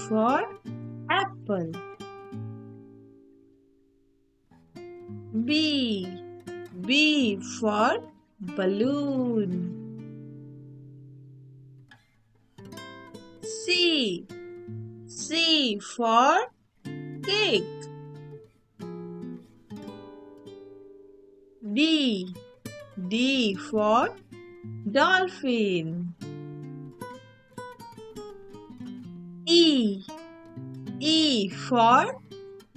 for apple. B. B for balloon. C. C for cake. D. D for dolphin. E. E for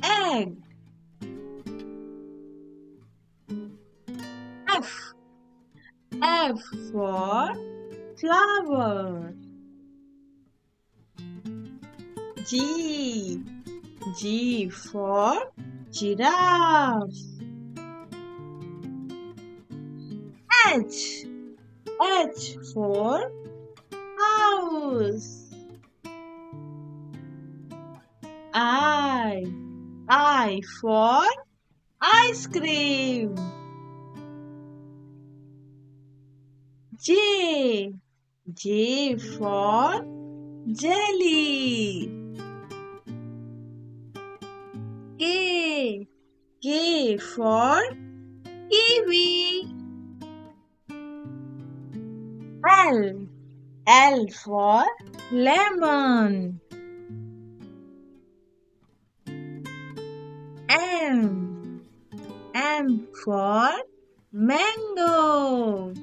egg. F. F for flower. G. G for giraffe. H. H for house. I for ice cream. J. J for jelly. K. K for kiwi. L. L for lemon. M. M for mango.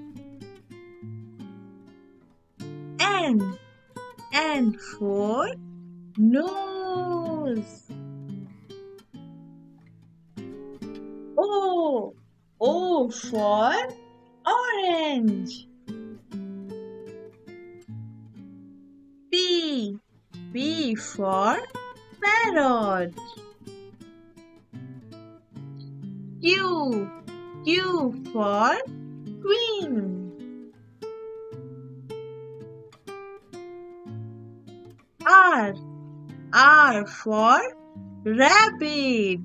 N. N for nose. O. O for orange. P. P for parrot. Q. Q for queen. R. R for rabbit.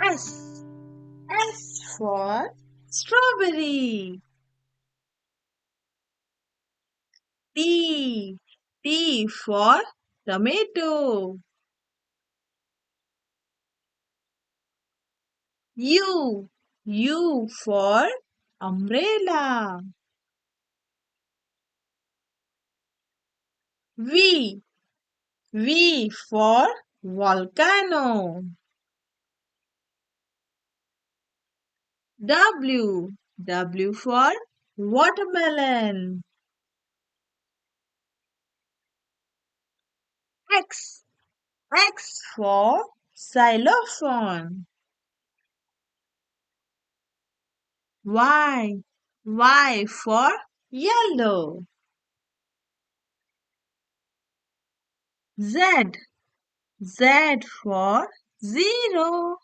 S. S for strawberry. T. T for tomato. U. U for umbrella. V. V for volcano. W. W for watermelon. X. X for xylophone. Y. Y for yellow. Z. Z for zero.